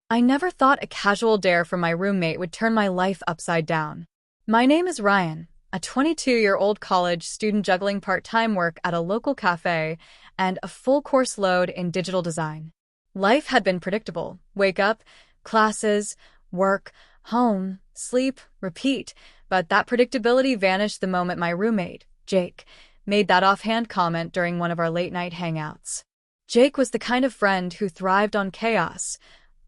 I never thought a casual dare from my roommate would turn my life upside down. My name is Ryan, a 22-year-old college student juggling part-time work at a local cafe and a full-course load in digital design. Life had been predictable. Wake up, classes, work, home, sleep, repeat. But that predictability vanished the moment my roommate, Jake, made that offhand comment during one of our late-night hangouts. Jake was the kind of friend who thrived on chaos,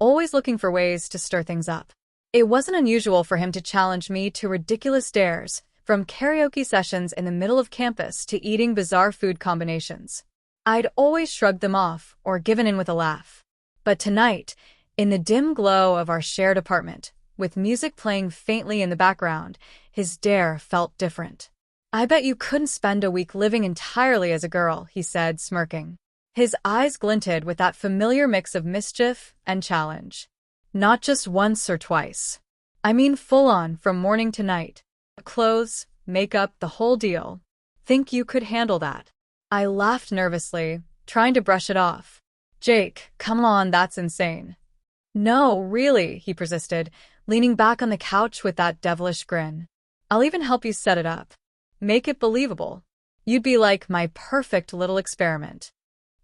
always looking for ways to stir things up. It wasn't unusual for him to challenge me to ridiculous dares, from karaoke sessions in the middle of campus to eating bizarre food combinations. I'd always shrugged them off or given in with a laugh. But tonight, in the dim glow of our shared apartment, with music playing faintly in the background, his dare felt different. "I bet you couldn't spend a week living entirely as a girl," he said, smirking. His eyes glinted with that familiar mix of mischief and challenge. "Not just once or twice. I mean full-on from morning to night. Clothes, makeup, the whole deal. Think you could handle that?" I laughed nervously, trying to brush it off. "Jake, come on, that's insane." "No, really," he persisted, leaning back on the couch with that devilish grin. "I'll even help you set it up. Make it believable. You'd be like my perfect little experiment."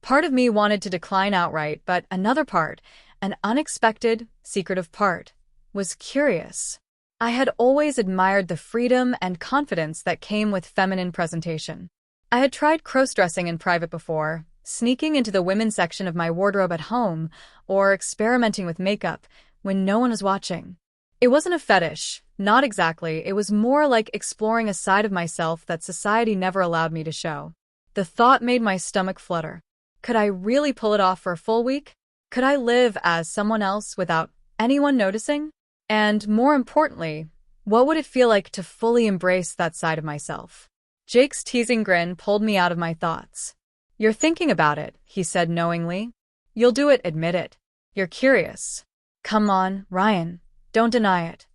Part of me wanted to decline outright, but another part, an unexpected, secretive part, was curious. I had always admired the freedom and confidence that came with feminine presentation. I had tried crossdressing in private before, sneaking into the women's section of my wardrobe at home, or experimenting with makeup when no one was watching. It wasn't a fetish, not exactly. It was more like exploring a side of myself that society never allowed me to show. The thought made my stomach flutter. Could I really pull it off for a full week? Could I live as someone else without anyone noticing? And more importantly, what would it feel like to fully embrace that side of myself? Jake's teasing grin pulled me out of my thoughts. "You're thinking about it," he said knowingly. "You'll do it, admit it. You're curious. Come on, Ryan, don't deny it."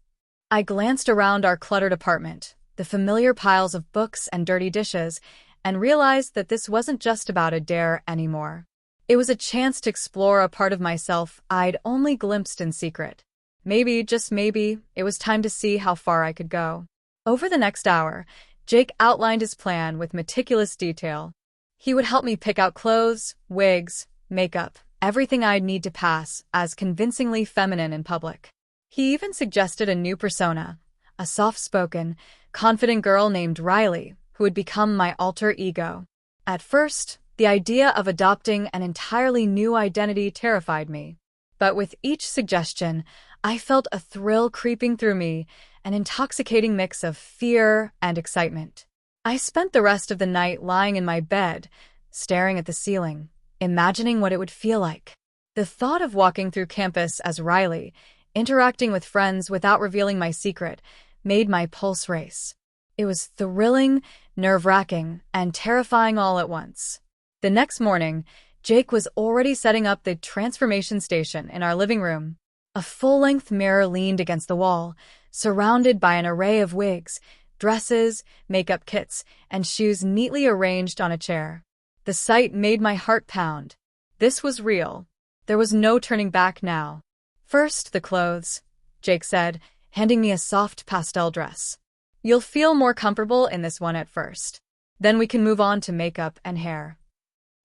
I glanced around our cluttered apartment, the familiar piles of books and dirty dishes, and realized that this wasn't just about a dare anymore. It was a chance to explore a part of myself I'd only glimpsed in secret. Maybe, just maybe, it was time to see how far I could go. Over the next hour, Jake outlined his plan with meticulous detail. He would help me pick out clothes, wigs, makeup, everything I'd need to pass as convincingly feminine in public. He even suggested a new persona, a soft-spoken, confident girl named Riley, who would become my alter ego. At first, the idea of adopting an entirely new identity terrified me. But with each suggestion, I felt a thrill creeping through me, an intoxicating mix of fear and excitement. I spent the rest of the night lying in my bed, staring at the ceiling, imagining what it would feel like. The thought of walking through campus as Riley, interacting with friends without revealing my secret, made my pulse race. It was thrilling, nerve-wracking, and terrifying all at once. The next morning, Jake was already setting up the transformation station in our living room. A full-length mirror leaned against the wall, surrounded by an array of wigs, dresses, makeup kits, and shoes neatly arranged on a chair. The sight made my heart pound. This was real. There was no turning back now. "First, the clothes," Jake said, handing me a soft pastel dress. "You'll feel more comfortable in this one at first. Then we can move on to makeup and hair."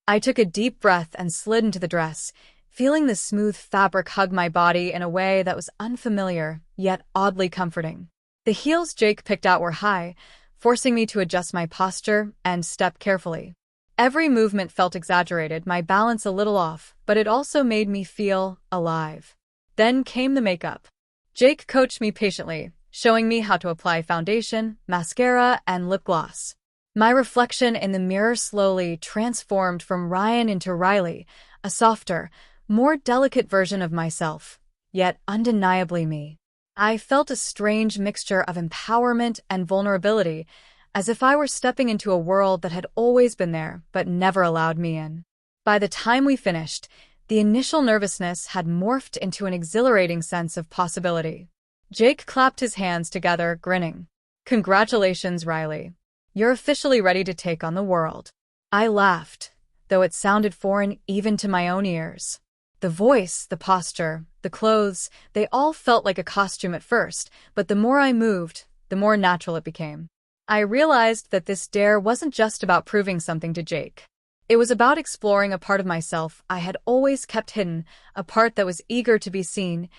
I took a deep breath and slid into the dress, feeling the smooth fabric hug my body in a way that was unfamiliar, yet oddly comforting. The heels Jake picked out were high, forcing me to adjust my posture and step carefully. Every movement felt exaggerated, my balance a little off, but it also made me feel alive. Then came the makeup. Jake coached me patiently, showing me how to apply foundation, mascara, and lip gloss. My reflection in the mirror slowly transformed from Ryan into Riley, a softer, more delicate version of myself, yet undeniably me. I felt a strange mixture of empowerment and vulnerability, as if I were stepping into a world that had always been there but never allowed me in. By the time we finished, the initial nervousness had morphed into an exhilarating sense of possibility. Jake clapped his hands together, grinning. "Congratulations, Riley. You're officially ready to take on the world." I laughed, though it sounded foreign even to my own ears. The The voice, the posture, the clothes, they all felt like a costume at first, but the more I moved, the more natural it became. I realized that this dare wasn't just about proving something to Jake. It was about exploring a part of myself I had always kept hidden, a part that was eager to be seen,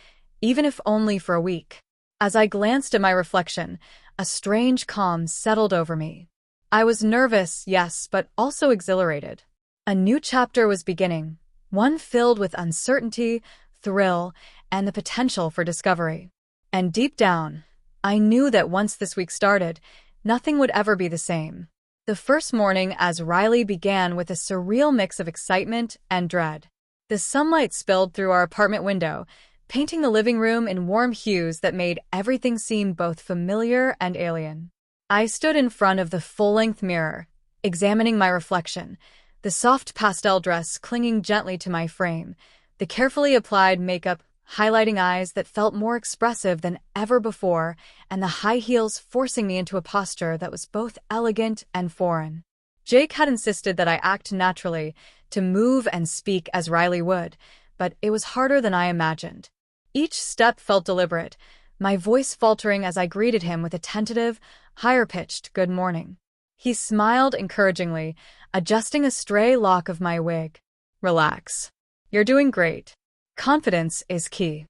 even if only for a week. As I glanced at my reflection, a strange calm settled over me. I was nervous, yes, but also exhilarated. A new chapter was beginning, one filled with uncertainty, thrill, and the potential for discovery. And deep down, I knew that once this week started, nothing would ever be the same. The first morning as Riley began with a surreal mix of excitement and dread. The sunlight spilled through our apartment window, painting the living room in warm hues that made everything seem both familiar and alien. I stood in front of the full-length mirror, examining my reflection, the soft pastel dress clinging gently to my frame, the carefully applied makeup highlighting eyes that felt more expressive than ever before, and the high heels forcing me into a posture that was both elegant and foreign. Jake had insisted that I act naturally, to move and speak as Riley would, but it was harder than I imagined. Each step felt deliberate, my voice faltering as I greeted him with a tentative, higher-pitched good morning. He smiled encouragingly, adjusting a stray lock of my wig. "Relax. You're doing great. Confidence is key."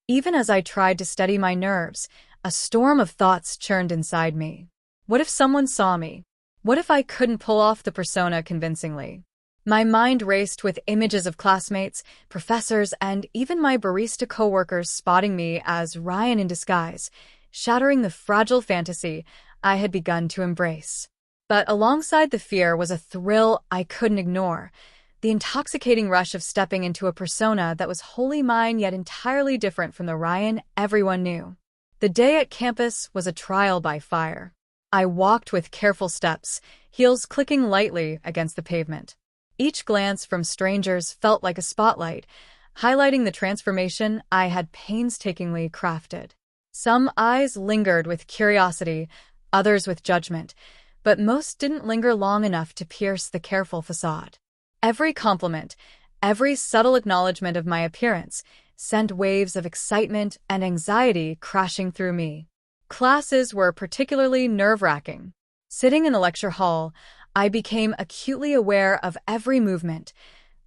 Even as I tried to steady my nerves, a storm of thoughts churned inside me. What if someone saw me? What if I couldn't pull off the persona convincingly? My mind raced with images of classmates, professors, and even my barista coworkers spotting me as Ryan in disguise, shattering the fragile fantasy I had begun to embrace. But alongside the fear was a thrill I couldn't ignore, the intoxicating rush of stepping into a persona that was wholly mine yet entirely different from the Ryan everyone knew. The day at campus was a trial by fire. I walked with careful steps, heels clicking lightly against the pavement. Each glance from strangers felt like a spotlight, highlighting the transformation I had painstakingly crafted. Some eyes lingered with curiosity, others with judgment, but most didn't linger long enough to pierce the careful facade. Every compliment, every subtle acknowledgement of my appearance, sent waves of excitement and anxiety crashing through me. Classes were particularly nerve-wracking. Sitting in the lecture hall, I became acutely aware of every movement,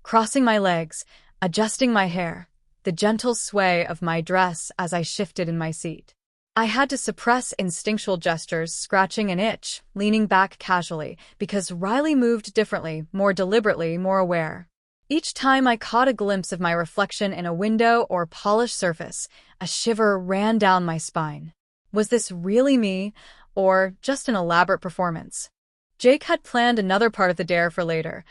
crossing my legs, adjusting my hair, the gentle sway of my dress as I shifted in my seat. I had to suppress instinctual gestures, scratching an itch, leaning back casually, because Riley moved differently, more deliberately, more aware. Each time I caught a glimpse of my reflection in a window or polished surface, a shiver ran down my spine. Was this really me, or just an elaborate performance? Jake had planned another part of the dare for later,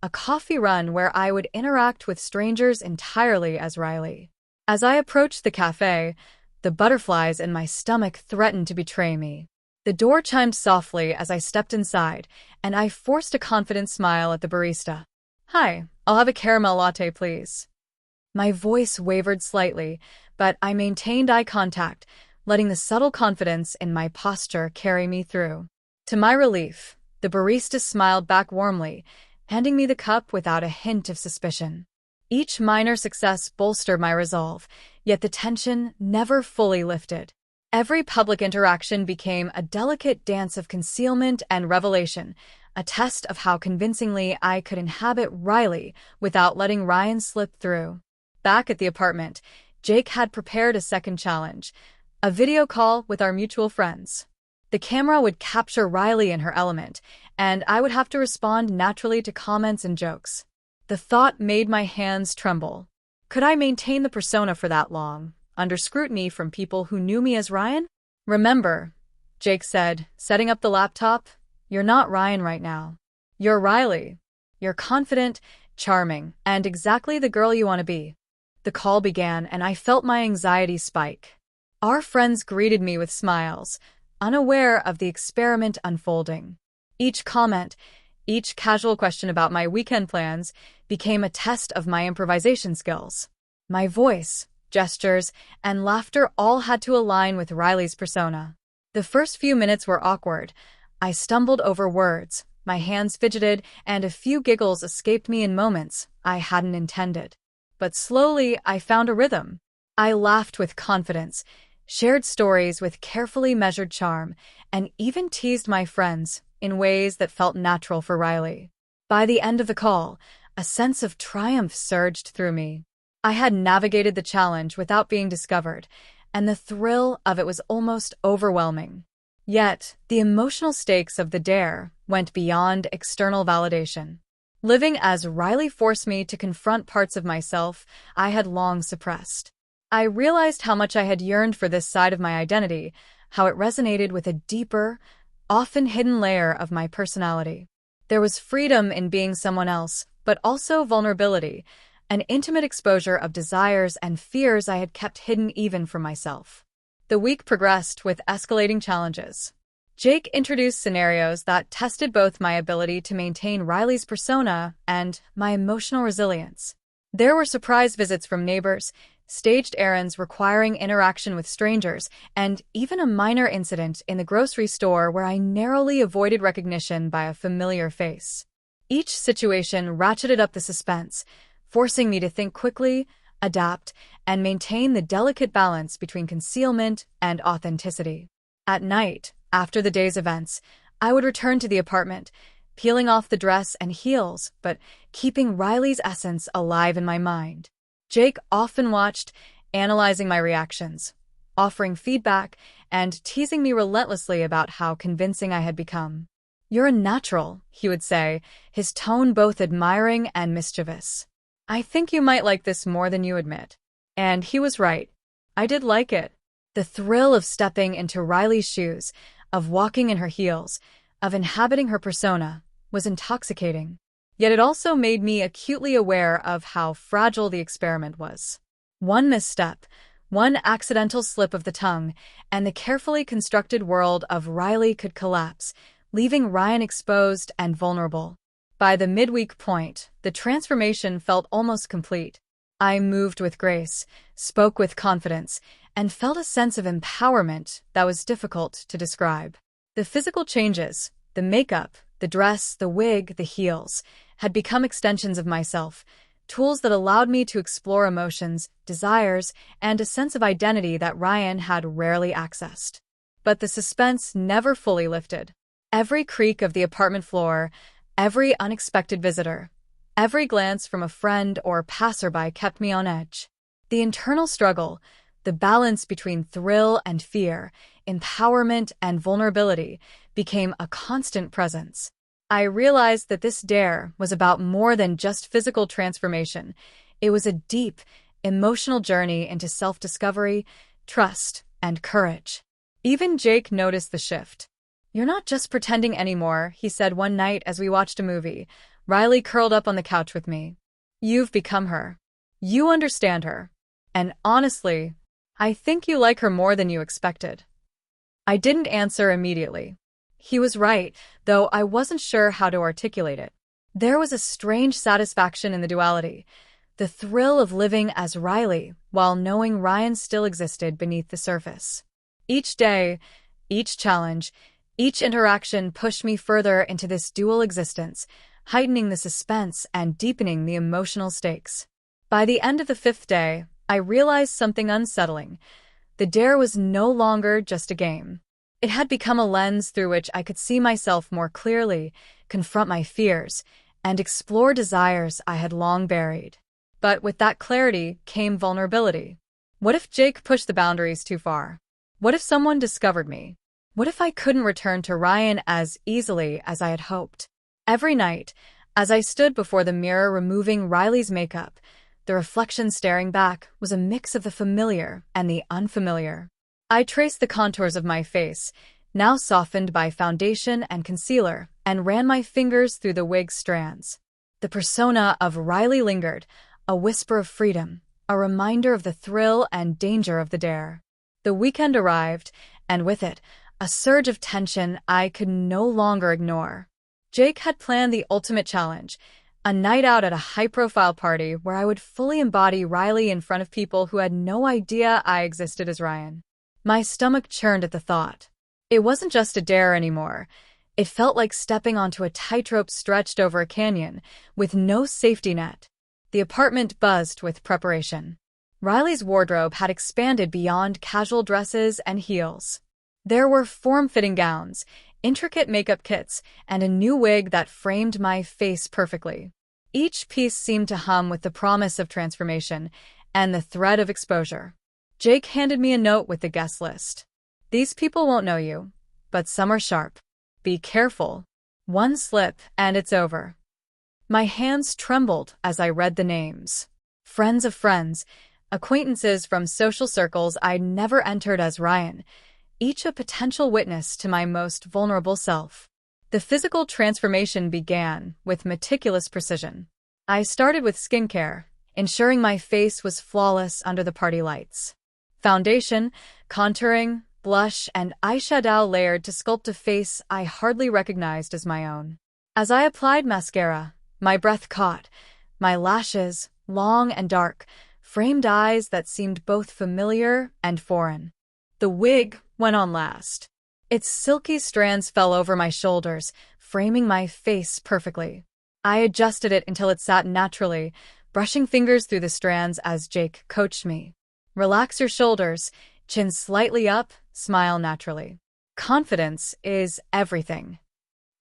a coffee run where I would interact with strangers entirely as Riley. As I approached the cafe, the butterflies in my stomach threatened to betray me. The door chimed softly as I stepped inside, and I forced a confident smile at the barista. "Hi, I'll have a caramel latte, please." My voice wavered slightly, but I maintained eye contact, letting the subtle confidence in my posture carry me through. To my relief, the barista smiled back warmly, handing me the cup without a hint of suspicion. Each minor success bolstered my resolve, yet the tension never fully lifted. Every public interaction became a delicate dance of concealment and revelation, a test of how convincingly I could inhabit Riley without letting Ryan slip through. Back at the apartment, Jake had prepared a second challenge, a video call with our mutual friends. The camera would capture Riley in her element, and I would have to respond naturally to comments and jokes. The thought made my hands tremble. Could I maintain the persona for that long, under scrutiny from people who knew me as Ryan? "Remember," Jake said, setting up the laptop, "you're not Ryan right now. You're Riley. You're confident, charming, and exactly the girl you want to be." The call began, and I felt my anxiety spike. Our friends greeted me with smiles, unaware of the experiment unfolding. Each comment, each casual question about my weekend plans became a test of my improvisation skills. My voice, gestures, and laughter all had to align with Riley's persona. The first few minutes were awkward. I stumbled over words, my hands fidgeted, and a few giggles escaped me in moments I hadn't intended. but slowly I found a rhythm. I laughed with confidence, shared stories with carefully measured charm, and even teased my friends in ways that felt natural for Riley. By the end of the call, a sense of triumph surged through me. I had navigated the challenge without being discovered, and the thrill of it was almost overwhelming. Yet, the emotional stakes of the dare went beyond external validation. Living as Riley forced me to confront parts of myself I had long suppressed. I realized how much I had yearned for this side of my identity, how it resonated with a deeper, often hidden layer of my personality. There was freedom in being someone else, but also vulnerability, an intimate exposure of desires and fears I had kept hidden even from myself. The week progressed with escalating challenges. Jake introduced scenarios that tested both my ability to maintain Riley's persona and my emotional resilience. There were surprise visits from neighbors, staged errands requiring interaction with strangers, and even a minor incident in the grocery store where I narrowly avoided recognition by a familiar face. Each situation ratcheted up the suspense, forcing me to think quickly, adapt, and maintain the delicate balance between concealment and authenticity. At night, after the day's events, I would return to the apartment, peeling off the dress and heels, but keeping Riley's essence alive in my mind. Jake often watched, analyzing my reactions, offering feedback, and teasing me relentlessly about how convincing I had become. "You're a natural," he would say, his tone both admiring and mischievous. "I think you might like this more than you admit." And he was right. I did like it. The thrill of stepping into Riley's shoes, of walking in her heels, of inhabiting her persona, was intoxicating. Yet it also made me acutely aware of how fragile the experiment was. One misstep, one accidental slip of the tongue, and the carefully constructed world of Riley could collapse, leaving Ryan exposed and vulnerable. By the midweek point, the transformation felt almost complete. I moved with grace, spoke with confidence, and felt a sense of empowerment that was difficult to describe. The physical changes, the makeup, the dress, the wig, the heels, had become extensions of myself, tools that allowed me to explore emotions, desires, and a sense of identity that Ryan had rarely accessed. But the suspense never fully lifted. Every creak of the apartment floor, every unexpected visitor, every glance from a friend or passerby kept me on edge. The internal struggle, the balance between thrill and fear, empowerment and vulnerability, became a constant presence. I realized that this dare was about more than just physical transformation. It was a deep, emotional journey into self-discovery, trust, and courage. Even Jake noticed the shift. "You're not just pretending anymore," he said one night as we watched a movie, Riley curled up on the couch with me. "You've become her. You understand her. And honestly, I think you like her more than you expected." I didn't answer immediately. He was right, though I wasn't sure how to articulate it. There was a strange satisfaction in the duality, the thrill of living as Riley while knowing Ryan still existed beneath the surface. Each day, each challenge, each interaction pushed me further into this dual existence, heightening the suspense and deepening the emotional stakes. By the end of the 5th day, I realized something unsettling. The dare was no longer just a game. It had become a lens through which I could see myself more clearly, confront my fears, and explore desires I had long buried. But with that clarity came vulnerability. What if Jake pushed the boundaries too far? What if someone discovered me? What if I couldn't return to Ryan as easily as I had hoped? Every night, as I stood before the mirror removing Riley's makeup, the reflection staring back was a mix of the familiar and the unfamiliar. I traced the contours of my face, now softened by foundation and concealer, and ran my fingers through the wig's strands. The persona of Riley lingered, a whisper of freedom, a reminder of the thrill and danger of the dare. The weekend arrived, and with it, a surge of tension I could no longer ignore. Jake had planned the ultimate challenge, a night out at a high-profile party where I would fully embody Riley in front of people who had no idea I existed as Ryan. My stomach churned at the thought. It wasn't just a dare anymore. It felt like stepping onto a tightrope stretched over a canyon, with no safety net. The apartment buzzed with preparation. Riley's wardrobe had expanded beyond casual dresses and heels. There were form-fitting gowns, intricate makeup kits, and a new wig that framed my face perfectly. Each piece seemed to hum with the promise of transformation and the threat of exposure. Jake handed me a note with the guest list. "These people won't know you, but some are sharp. Be careful. One slip and it's over." My hands trembled as I read the names. Friends of friends, acquaintances from social circles I'd never entered as Ryan, each a potential witness to my most vulnerable self. The physical transformation began with meticulous precision. I started with skincare, ensuring my face was flawless under the party lights. Foundation, contouring, blush, and eyeshadow layered to sculpt a face I hardly recognized as my own. As I applied mascara, my breath caught, my lashes, long and dark, framed eyes that seemed both familiar and foreign. The wig went on last. Its silky strands fell over my shoulders, framing my face perfectly. I adjusted it until it sat naturally, brushing fingers through the strands as Jake coached me. "Relax your shoulders, chin slightly up, smile naturally. Confidence is everything."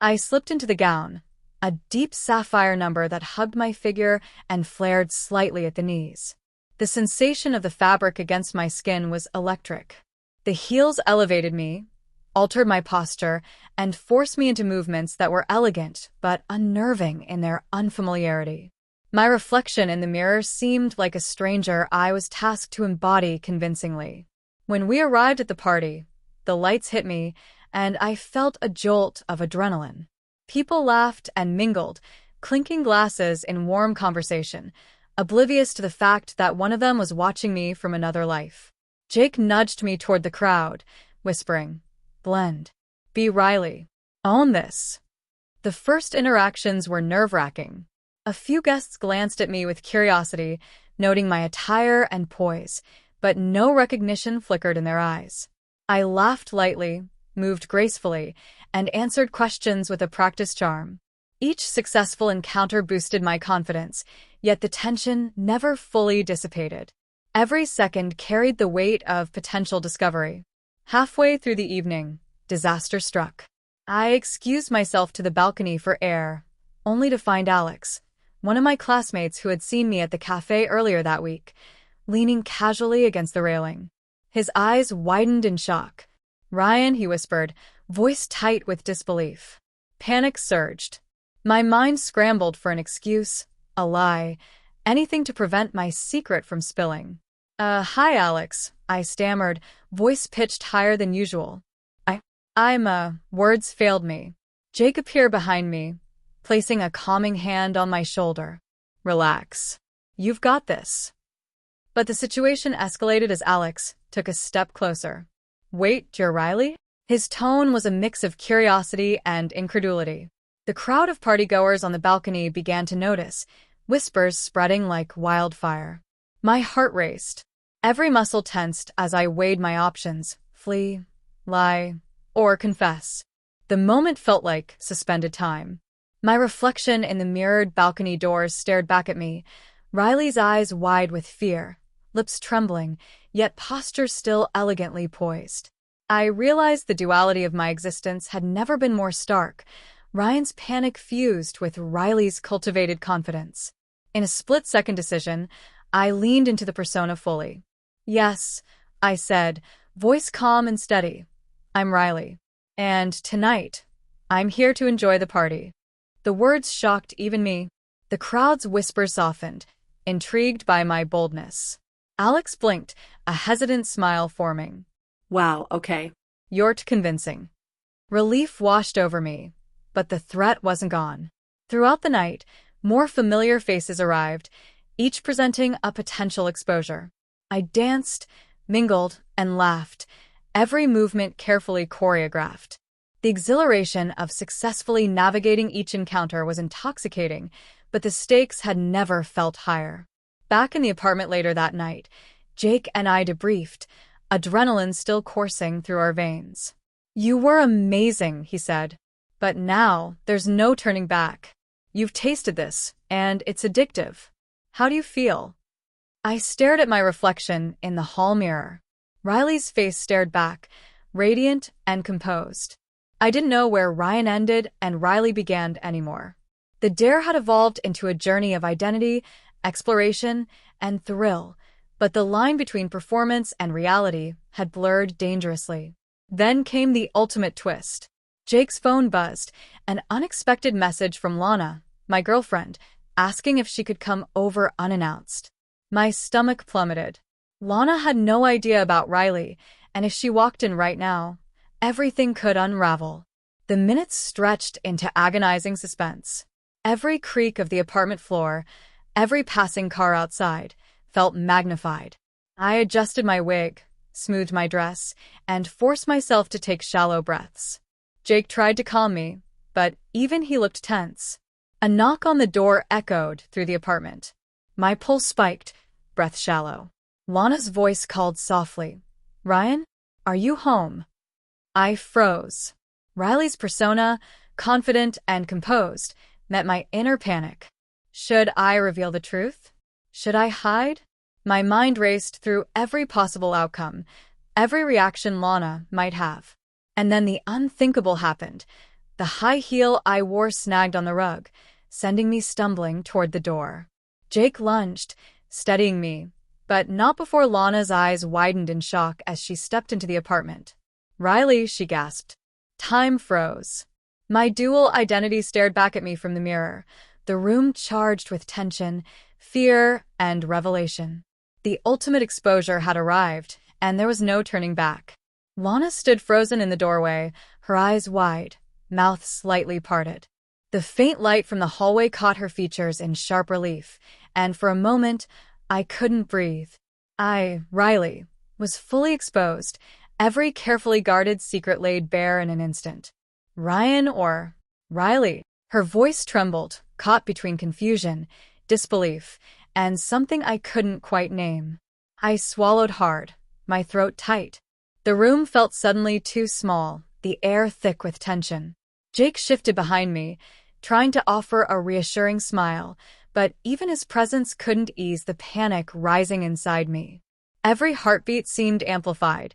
I slipped into the gown, a deep sapphire number that hugged my figure and flared slightly at the knees. The sensation of the fabric against my skin was electric. The heels elevated me, altered my posture, and forced me into movements that were elegant but unnerving in their unfamiliarity. My reflection in the mirror seemed like a stranger I was tasked to embody convincingly. When we arrived at the party, the lights hit me, and I felt a jolt of adrenaline. People laughed and mingled, clinking glasses in warm conversation, oblivious to the fact that one of them was watching me from another life. Jake nudged me toward the crowd, whispering, "Blend. Be Riley. Own this." The first interactions were nerve-wracking. A few guests glanced at me with curiosity, noting my attire and poise, but no recognition flickered in their eyes. I laughed lightly, moved gracefully, and answered questions with a practiced charm. Each successful encounter boosted my confidence, yet the tension never fully dissipated. Every second carried the weight of potential discovery. Halfway through the evening, disaster struck. I excused myself to the balcony for air, only to find Alex, one of my classmates who had seen me at the cafe earlier that week, leaning casually against the railing. His eyes widened in shock. "Ryan," he whispered, voice tight with disbelief. Panic surged. My mind scrambled for an excuse, a lie, anything to prevent my secret from spilling. Hi, Alex," I stammered, voice pitched higher than usual. Words failed me. Jake appeared behind me, placing a calming hand on my shoulder. "Relax. You've got this." But the situation escalated as Alex took a step closer. "Wait, you're Riley?" His tone was a mix of curiosity and incredulity. The crowd of partygoers on the balcony began to notice, whispers spreading like wildfire. My heart raced. Every muscle tensed as I weighed my options: flee, lie, or confess. The moment felt like suspended time. My reflection in the mirrored balcony doors stared back at me, Riley's eyes wide with fear, lips trembling, yet posture still elegantly poised. I realized the duality of my existence had never been more stark. Ryan's panic fused with Riley's cultivated confidence. In a split-second decision, I leaned into the persona fully. "Yes," I said, voice calm and steady. "I'm Riley. And tonight, I'm here to enjoy the party." The words shocked even me. The crowd's whispers softened, intrigued by my boldness. Alex blinked, a hesitant smile forming. "Wow, okay. "You're too convincing." Relief washed over me, but the threat wasn't gone. Throughout the night, more familiar faces arrived, each presenting a potential exposure. I danced, mingled, and laughed, every movement carefully choreographed. The exhilaration of successfully navigating each encounter was intoxicating, but the stakes had never felt higher. Back in the apartment later that night, Jake and I debriefed, adrenaline still coursing through our veins. "You were amazing," he said. "But now, there's no turning back. You've tasted this, and it's addictive." How do you feel? I stared at my reflection in the hall mirror. Riley's face stared back, radiant and composed. I didn't know where Ryan ended and Riley began anymore. The dare had evolved into a journey of identity, exploration, and thrill, but the line between performance and reality had blurred dangerously. Then came the ultimate twist. Jake's phone buzzed, an unexpected message from Lana, my girlfriend, asking if she could come over unannounced. My stomach plummeted. Lana had no idea about Riley, and if she walked in right now, everything could unravel. The minutes stretched into agonizing suspense. Every creak of the apartment floor, every passing car outside, felt magnified. I adjusted my wig, smoothed my dress, and forced myself to take shallow breaths. Jake tried to calm me, but even he looked tense. A knock on the door echoed through the apartment. My pulse spiked, breath shallow. Lana's voice called softly, "Ryan, are you home?" I froze. Riley's persona, confident and composed, met my inner panic. Should I reveal the truth? Should I hide? My mind raced through every possible outcome, every reaction Lana might have. And then the unthinkable happened. The high heel I wore snagged on the rug, sending me stumbling toward the door. Jake lunged, steadying me, but not before Lana's eyes widened in shock as she stepped into the apartment. "Riley," she gasped. Time froze. My dual identity stared back at me from the mirror, the room charged with tension, fear, and revelation. The ultimate exposure had arrived, and there was no turning back. Lana stood frozen in the doorway, her eyes wide, mouth slightly parted. The faint light from the hallway caught her features in sharp relief, and for a moment, I couldn't breathe. Riley, was fully exposed, every carefully guarded secret laid bare in an instant. Ryan or Riley? Her voice trembled, caught between confusion, disbelief, and something I couldn't quite name. I swallowed hard, my throat tight. The room felt suddenly too small, the air thick with tension. Jake shifted behind me, trying to offer a reassuring smile, but even his presence couldn't ease the panic rising inside me. Every heartbeat seemed amplified,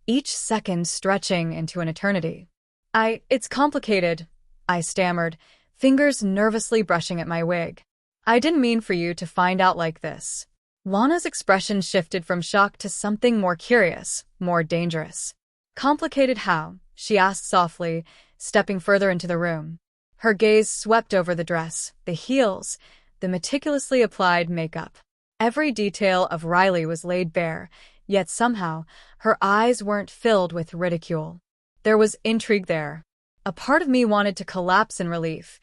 each second stretching into an eternity. It's complicated, I stammered, fingers nervously brushing at my wig. I didn't mean for you to find out like this. Lana's expression shifted from shock to something more curious, more dangerous. Complicated how? She asked softly, stepping further into the room. Her gaze swept over the dress, the heels, the meticulously applied makeup. Every detail of Riley was laid bare, yet somehow her eyes weren't filled with ridicule. There was intrigue there. A part of me wanted to collapse in relief,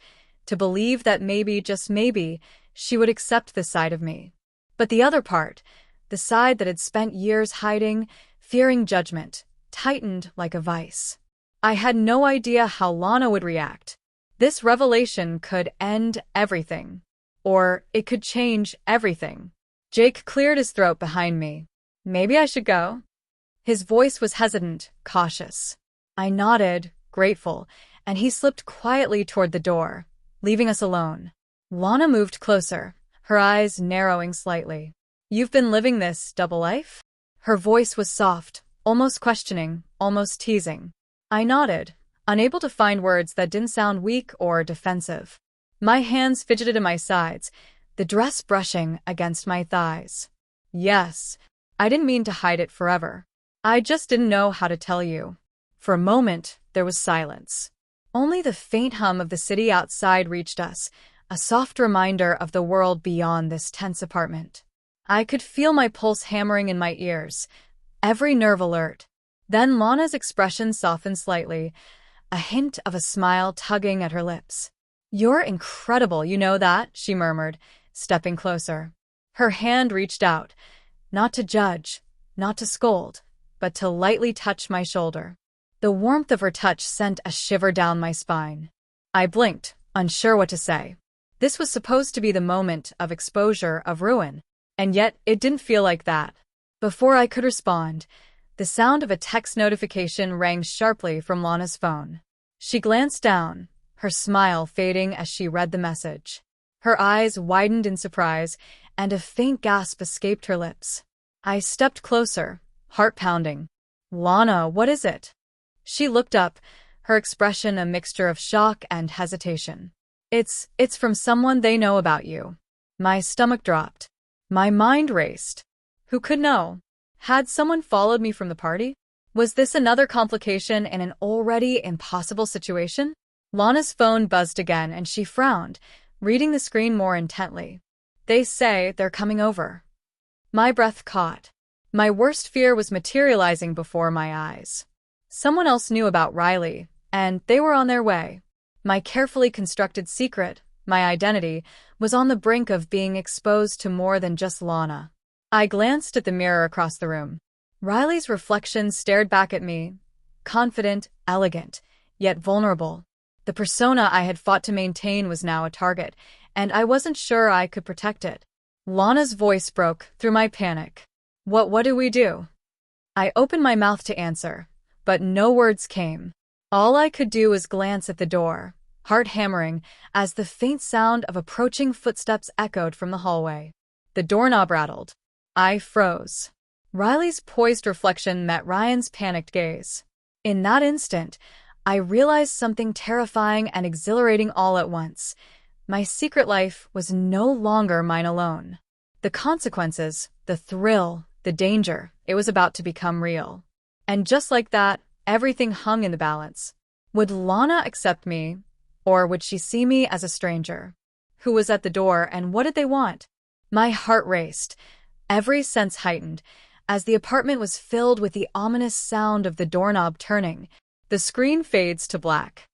to believe that maybe, just maybe, she would accept this side of me. But the other part, the side that had spent years hiding, fearing judgment, tightened like a vice. I had no idea how Lana would react. This revelation could end everything. Or it could change everything. Jake cleared his throat behind me. Maybe I should go? His voice was hesitant, cautious. I nodded, grateful, and he slipped quietly toward the door, leaving us alone. Lana moved closer, her eyes narrowing slightly. You've been living this double life? Her voice was soft, almost questioning, almost teasing. I nodded, unable to find words that didn't sound weak or defensive. My hands fidgeted at my sides, the dress brushing against my thighs. Yes, I didn't mean to hide it forever. I just didn't know how to tell you. For a moment, there was silence. Only the faint hum of the city outside reached us, a soft reminder of the world beyond this tense apartment. I could feel my pulse hammering in my ears, every nerve alert. Then Lana's expression softened slightly, a hint of a smile tugging at her lips. You're incredible, you know that, she murmured, stepping closer. Her hand reached out, not to judge, not to scold, but to lightly touch my shoulder. The warmth of her touch sent a shiver down my spine. I blinked, unsure what to say. This was supposed to be the moment of exposure, of ruin, and yet it didn't feel like that. Before I could respond, the sound of a text notification rang sharply from Lana's phone. She glanced down, her smile fading as she read the message. Her eyes widened in surprise, and a faint gasp escaped her lips. I stepped closer, heart pounding. "Lana, what is it?" She looked up, her expression a mixture of shock and hesitation. It's from someone they know about you." My stomach dropped. My mind raced. Who could know? Had someone followed me from the party? Was this another complication in an already impossible situation? Lana's phone buzzed again and she frowned, reading the screen more intently. "They say they're coming over." My breath caught. My worst fear was materializing before my eyes. Someone else knew about Riley, and they were on their way. My carefully constructed secret, my identity, was on the brink of being exposed to more than just Lana. I glanced at the mirror across the room. Riley's reflection stared back at me, confident, elegant, yet vulnerable. The persona I had fought to maintain was now a target, and I wasn't sure I could protect it. Lana's voice broke through my panic. What do we do?" I opened my mouth to answer, but no words came. All I could do was glance at the door, heart hammering, as the faint sound of approaching footsteps echoed from the hallway. The doorknob rattled. I froze. Riley's poised reflection met Ryan's panicked gaze. In that instant, I realized something terrifying and exhilarating all at once. My secret life was no longer mine alone. The consequences, the thrill, the danger, it was about to become real. And just like that, everything hung in the balance. Would Lana accept me, or would she see me as a stranger? Who was at the door, and what did they want? My heart raced, every sense heightened, as the apartment was filled with the ominous sound of the doorknob turning. The screen fades to black.